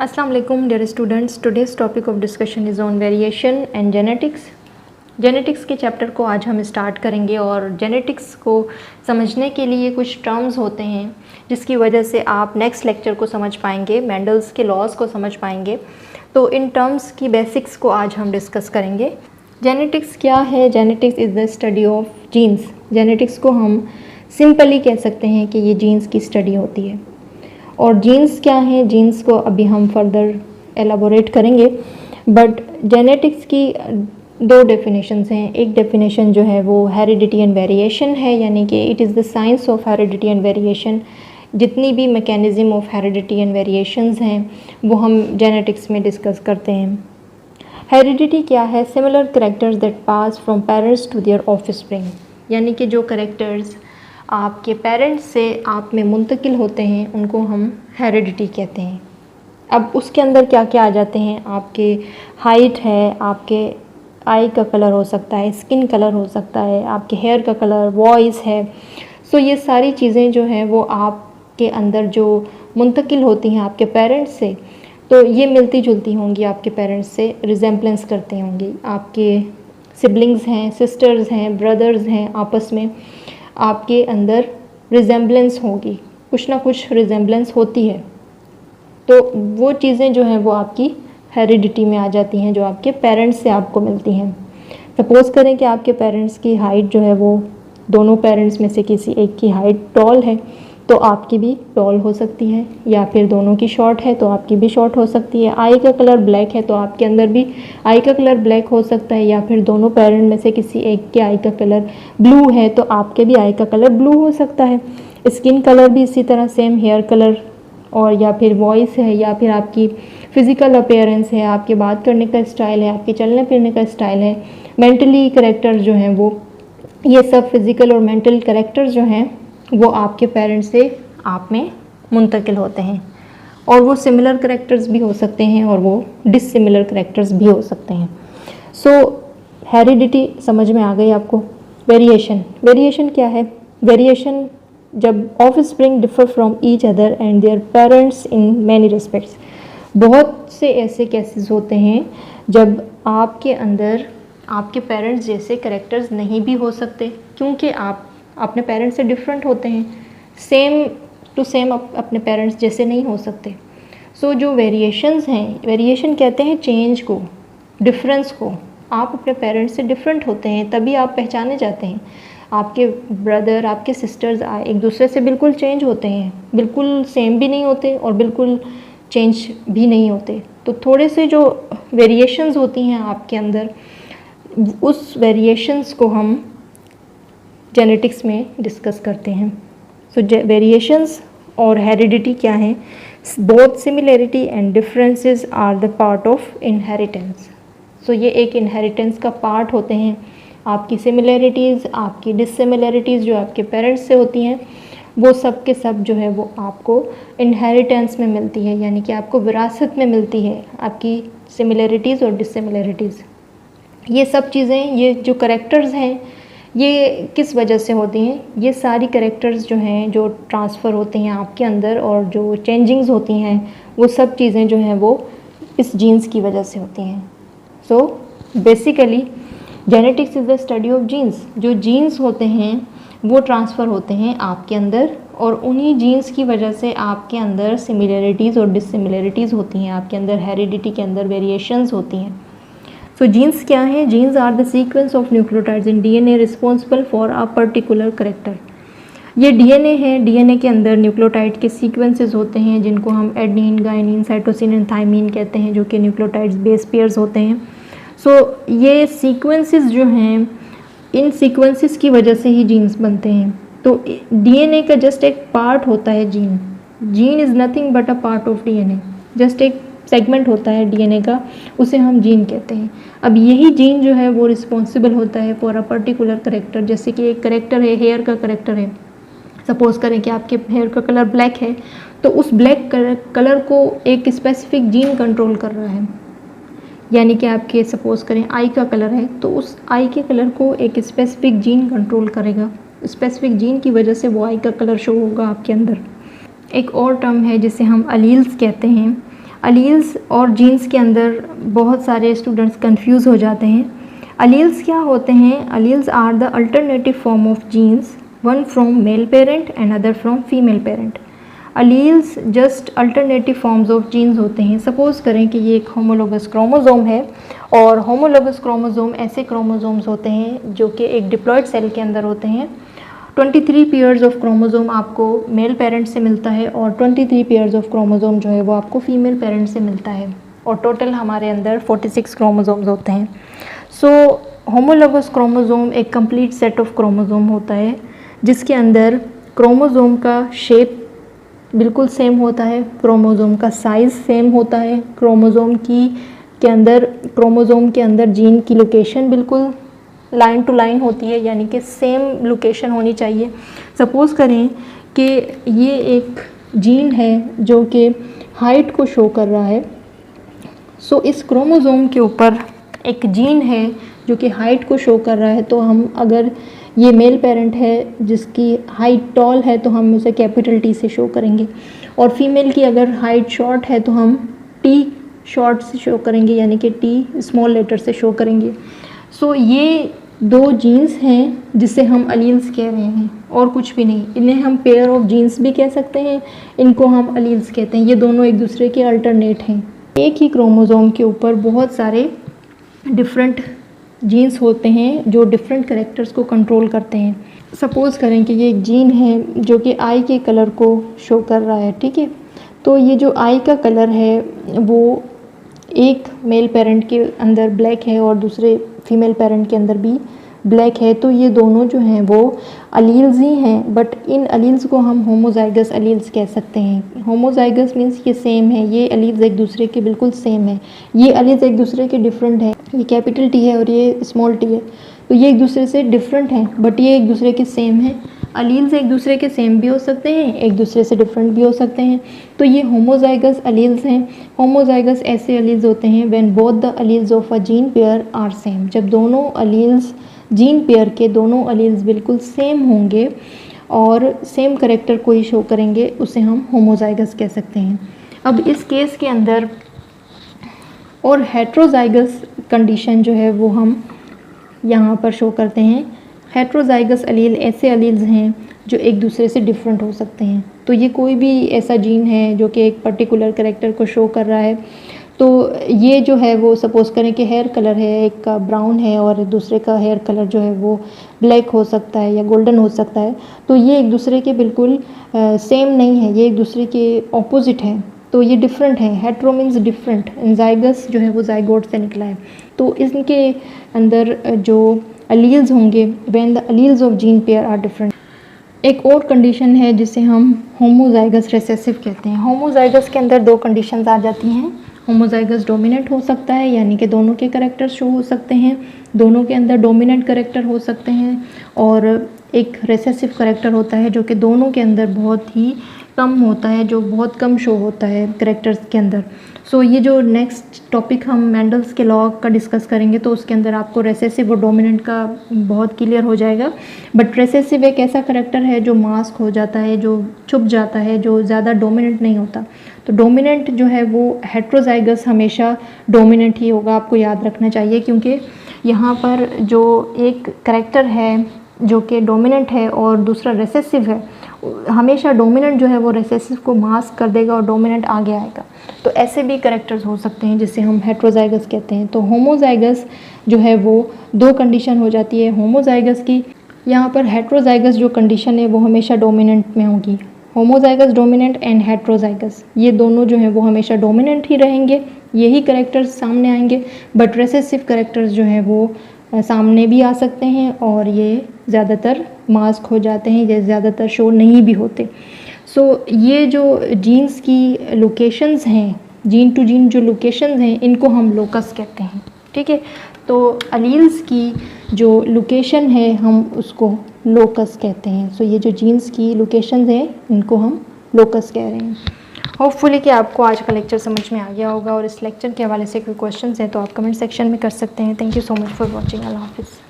Assalamu alaikum dear students. Today's topic of discussion is on variation and genetics. Genetics के chapter को आज हम start करेंगे और जेनेटिक्स को समझने के लिए कुछ टर्म्स होते हैं जिसकी वजह से आप नेक्स्ट लेक्चर को समझ पाएंगे, मेंडल्स के लॉज को समझ पाएंगे। तो इन टर्म्स की बेसिक्स को आज हम डिस्कस करेंगे। जेनेटिक्स क्या है? Genetics is the study of genes. Genetics को हम सिंपली कह सकते हैं कि ये जीन्स की स्टडी होती है। और जीन्स क्या है, जीन्स को अभी हम फर्दर एलाबोरेट करेंगे। बट जेनेटिक्स की दो डेफिनेशंस हैं। एक डेफिनेशन जो है वो हेरिडिटी एंड वेरिएशन है, यानी कि it is the science of heredity and variation. जितनी भी mechanism of heredity and variations हैं वो हम जेनेटिक्स में डिस्कस करते हैं। हेरिडिटी क्या है? Similar characters that pass from parents to their offspring, यानी कि जो कैरेक्टर्स आपके पेरेंट्स से आप में मुंतकिल होते हैं उनको हम हेरिडिटी कहते हैं। अब उसके अंदर क्या क्या आ जाते हैं? आपके हाइट है, आपके आई का कलर हो सकता है, स्किन कलर हो सकता है, आपके हेयर का कलर, वॉइस है। सो ये सारी चीज़ें जो हैं वो आपके अंदर जो मुंतकिल होती हैं आपके पेरेंट्स से, तो ये मिलती जुलती होंगी आपके पेरेंट्स से, रिजेम्बलेंस करती होंगी। आपके सिबलिंग्स हैं, सिस्टर्स हैं, ब्रदर्स हैं, आपस में आपके अंदर रिजेम्बलेंस होगी, कुछ ना कुछ रिजेम्बलेंस होती है। तो वो चीज़ें जो हैं वो आपकी हेरिडिटी में आ जाती हैं, जो आपके पेरेंट्स से आपको मिलती हैं। सपोज़ करें कि आपके पेरेंट्स की हाइट जो है वो, दोनों पेरेंट्स में से किसी एक की हाइट टॉल है तो आपकी भी टॉल हो सकती है, या फिर दोनों की शॉर्ट है तो आपकी भी शॉर्ट हो सकती है। आई का कलर ब्लैक है तो आपके अंदर भी आई का कलर ब्लैक हो सकता है, या फिर दोनों पेरेंट में से किसी एक के आई का कलर ब्लू है तो आपके भी आई का कलर ब्लू हो सकता है। स्किन कलर भी इसी तरह सेम, हेयर कलर, और या फिर वॉइस है, या फिर आपकी फ़िज़िकल अपीयरेंस है, आपके बात करने का स्टाइल है, आपके चलने फिरने का स्टाइल है, मेंटली कैरेक्टर जो हैं वो, ये सब फिज़िकल और मेंटल कैरेक्टर जो हैं वो आपके पेरेंट्स से आप में मुंतकिल होते हैं। और वो सिमिलर कैरेक्टर्स भी हो सकते हैं और वो डिससिमिलर कैरेक्टर्स भी हो सकते हैं। सो हेरिडिटी समझ में आ गई आपको। वेरिएशन, वेरिएशन क्या है? वेरिएशन जब offspring differ from each other and their parents in many respects. बहुत से ऐसे केसेस होते हैं जब आपके अंदर आपके पेरेंट्स जैसे कैरेक्टर्स नहीं भी हो सकते, क्योंकि आप अपने पेरेंट्स से डिफरेंट होते हैं। सेम टू सेम अपने पेरेंट्स जैसे नहीं हो सकते। सो जो वेरिएशंस हैं, वेरिएशन कहते हैं चेंज को, डिफरेंस को। आप अपने पेरेंट्स से डिफरेंट होते हैं तभी आप पहचाने जाते हैं। आपके ब्रदर, आपके सिस्टर्स एक दूसरे से बिल्कुल चेंज होते हैं, बिल्कुल सेम भी नहीं होते और बिल्कुल चेंज भी नहीं होते। तो थोड़े से जो वेरिएशंस होती हैं आपके अंदर, उस वेरिएशंस को हम जेनेटिक्स में डिस्कस करते हैं। सो वेरिएशंस और हेरिडिटी क्या है? Both similarity and differences are the part of inheritance. So ये एक इनहेरिटेंस का पार्ट होते हैं। आपकी सिमिलैरिटीज़, आपकी डिससिमिलैरिटीज़ जो आपके पेरेंट्स से होती हैं, वो सब के सब जो है वो आपको इनहेरिटेंस में मिलती है, यानी कि आपको विरासत में मिलती है आपकी सिमिलैरिटीज़ और डिससिमिलैरिटीज़। ये सब चीज़ें, ये जो कैरेक्टर्स हैं, ये किस वजह से होती हैं? ये सारी कैरेक्टर्स जो हैं, जो ट्रांसफ़र होते हैं आपके अंदर और जो चेंजिंग्स होती हैं, वो सब चीज़ें जो हैं वो इस जीन्स की वजह से होती हैं। So basically genetics is the study of genes. जो जीन्स होते हैं वो ट्रांसफ़र होते हैं आपके अंदर, और उन्हीं जीन्स की वजह से आपके अंदर सिमिलैरिटीज़ और डिससिमिलैरिटीज़ होती हैं, आपके अंदर हेरिडिटी के अंदर वेरिएशंस होती हैं। सो जीन्स क्या है? Genes are the sequence of nucleotides in DNA responsible for a particular character. ये डीएनए है, डीएनए के अंदर न्यूक्लियोटाइड के सीक्वेंसेस होते हैं जिनको हम adenine, guanine, cytosine and thymine कहते हैं, जो कि न्यूक्लियोटाइड्स बेस पेयर्स होते हैं। सो ये सीक्वेंसेस जो हैं, इन सीक्वेंसेस की वजह से ही जीन्स बनते हैं। तो डीएनए का जस्ट एक पार्ट होता है gene. Gene is nothing but a part of DNA, just एक सेगमेंट होता है डीएनए का, उसे हम जीन कहते हैं। अब यही जीन जो है वो रिस्पॉन्सिबल होता है फॉर अ पर्टिकुलर करेक्टर। जैसे कि एक करेक्टर है, हेयर का करेक्टर है। सपोज़ करें कि आपके हेयर का कलर ब्लैक है, तो उस ब्लैक कलर को एक स्पेसिफिक जीन कंट्रोल कर रहा है। यानी कि आपके सपोज़ करें आई का कलर है, तो उस आई के कलर को एक स्पेसिफिक जीन कंट्रोल करेगा। स्पेसिफिक जीन की वजह से वो आई का कलर शो होगा आपके अंदर। एक और टर्म है जिसे हम अलील्स कहते हैं। अलील्स और जीन्स के अंदर बहुत सारे स्टूडेंट्स कंफ्यूज हो जाते हैं। अलील्स क्या होते हैं? Alleles are the alternative form of genes, one from male parent and other from female parent. Alleles just alternative forms of genes होते हैं। सपोज करें कि ये एक होमोलोगस क्रोमोसोम है, और होमोलोगस क्रोमोसोम ऐसे क्रोमोसोम्स होते हैं जो कि एक डिप्लॉयड सेल के अंदर होते हैं। 23 पेयर्स ऑफ क्रोमोसोम आपको मेल पेरेंट से मिलता है, और 23 पेयर्स ऑफ क्रोमोसोम जो है वो आपको फीमेल पेरेंट से मिलता है, और टोटल हमारे अंदर 46 क्रोमोसोम्स होते हैं। सो होमोलोगस क्रोमोसोम एक कंप्लीट सेट ऑफ क्रोमोसोम होता है जिसके अंदर क्रोमोसोम का शेप बिल्कुल सेम होता है, क्रोमोसोम का साइज़ सेम होता है, क्रोमोसोम के अंदर जीन की लोकेशन बिल्कुल लाइन टू लाइन होती है, यानी कि सेम लोकेशन होनी चाहिए। सपोज़ करें कि ये एक जीन है जो कि हाइट को शो कर रहा है। सो इस क्रोमोसोम के ऊपर एक जीन है जो कि हाइट को शो कर रहा है, तो हम अगर ये मेल पेरेंट है जिसकी हाइट टॉल है तो हम उसे कैपिटल टी से शो करेंगे, और फीमेल की अगर हाइट शॉर्ट है तो हम टी शॉर्ट से शो करेंगे, यानी कि टी स्मॉल लेटर से शो करेंगे। सो ये दो जीन्स हैं जिसे हम अलील्स कह रहे हैं, और कुछ भी नहीं। इन्हें हम पेयर ऑफ जीन्स भी कह सकते हैं, इनको हम अलील्स कहते हैं। ये दोनों एक दूसरे के अल्टरनेट हैं। एक ही क्रोमोसोम के ऊपर बहुत सारे डिफरेंट जीन्स होते हैं जो डिफरेंट कैरेक्टर्स को कंट्रोल करते हैं। सपोज़ करें कि ये एक जीन है जो कि आई के कलर को शो कर रहा है, ठीक है। तो ये जो आई का कलर है वो एक मेल पेरेंट के अंदर ब्लैक है और दूसरे फीमेल पेरेंट के अंदर भी ब्लैक है, तो ये दोनों जो हैं वो अलील्स ही हैं, बट इन अलील्स को हम होमोजाइगस अलील्स कह सकते हैं। होमोजाइगस मीन्स ये सेम है, ये अलील्स एक दूसरे के बिल्कुल सेम है। ये अलील्स एक दूसरे के डिफरेंट है, ये कैपिटल टी है और ये स्मॉल टी है, तो ये एक दूसरे से डिफरेंट हैं, बट ये एक दूसरे के सेम है। अलील्स एक दूसरे के सेम भी हो सकते हैं, एक दूसरे से डिफरेंट भी हो सकते हैं, तो ये होमोजाइगस अलील्स हैं। होमोजाइगस ऐसे अलील्स होते हैं when both the alleles of a gene pair are same, जब दोनों अलील्स जीन पेयर के दोनों अलील्स बिल्कुल सेम होंगे और सेम करेक्टर को ही शो करेंगे, उसे हम होमोजाइगस कह सकते हैं। अब इस केस के अंदर और हेट्रोजाइगस कंडीशन जो है वो हम यहाँ पर शो करते हैं। हेट्रोजाइगस अलील ऐसे अलील्स हैं जो एक दूसरे से डिफरेंट हो सकते हैं, तो ये कोई भी ऐसा जीन है जो कि एक पर्टिकुलर करेक्टर को शो कर रहा है। तो ये जो है वो सपोज़ करें कि हेयर कलर है, एक का ब्राउन है और दूसरे का हेयर कलर जो है वो ब्लैक हो सकता है या गोल्डन हो सकता है, तो ये एक दूसरे के बिल्कुल सेम नहीं है, ये एक दूसरे के ऑपोजिट है, तो ये डिफरेंट है। हेट्रो मीन्स डिफरेंट, जाइगस जो है वो जाइगोट से निकला है। तो इनके अंदर जो अलील्स होंगे when the alleles of gene pair are different. एक और कंडीशन है जिसे हम होमोजाइगस रिसेसिव कहते हैं। होमोजाइगस के अंदर दो कंडीशंस आ जाती हैं। होमोजाइगस डोमिनेंट हो सकता है, यानी कि दोनों के करेक्टर शो हो सकते हैं, दोनों के अंदर डोमिनेंट करेक्टर हो सकते हैं, और एक रिसेसिव करेक्टर होता है जो कि दोनों के अंदर बहुत ही कम होता है, जो बहुत कम शो होता है करेक्टर्स के अंदर। सो ये जो नेक्स्ट टॉपिक हम मेंडल्स के लॉ का डिस्कस करेंगे तो उसके अंदर आपको रिसेसिव और डोमिनेंट का बहुत क्लियर हो जाएगा। बट रिसेसिव एक ऐसा करेक्टर है जो मास्क हो जाता है, जो छुप जाता है, जो ज़्यादा डोमिनेंट नहीं होता। तो डोमिनेंट जो है वो हेट्रोजाइगस हमेशा डोमिनेंट ही होगा, आपको याद रखना चाहिए, क्योंकि यहाँ पर जो एक करेक्टर है जो कि डोमिनेंट है और दूसरा रिसेसिव है, हमेशा डोमिनेंट जो है वो रिसेसिव को मास्क कर देगा और डोमिनेंट आगे आएगा। तो ऐसे भी करेक्टर्स हो सकते हैं जिसे हम हेट्रोजाइगस कहते हैं। तो होमोजाइगस जो है वो दो कंडीशन हो जाती है होमोजाइगस की। यहाँ पर हेट्रोजाइगस जो कंडीशन है वो हमेशा डोमिनेंट में होगी। होमोजाइगस डोमिनेंट एंड हेट्रोजाइगस ये दोनों जो हैं वो हमेशा डोमिनेंट ही रहेंगे, यही करेक्टर्स सामने आएंगे। बट रिसेसिव करेक्टर्स जो हैं वो सामने भी आ सकते हैं और ये ज़्यादातर मास्क हो जाते हैं, ये ज़्यादातर शो नहीं भी होते। सो ये जो जीन्स की लोकेशंस हैं, जीन टू जीन जो लोकेशंस हैं, इनको हम लोकस कहते हैं, ठीक है। तो अलील्स की जो लोकेशन है हम उसको लोकस कहते हैं। सो ये जो जीन्स की लोकेशंस हैं इनको हम लोकस कह रहे हैं। होपफुली कि आपको आज का लेक्चर समझ में आ गया होगा, और इस लेक्चर के हवाले से कोई क्वेश्चंस हैं तो आप कमेंट सेक्शन में कर सकते हैं। Thank you so much for watching. अल्लाह हाफिज़।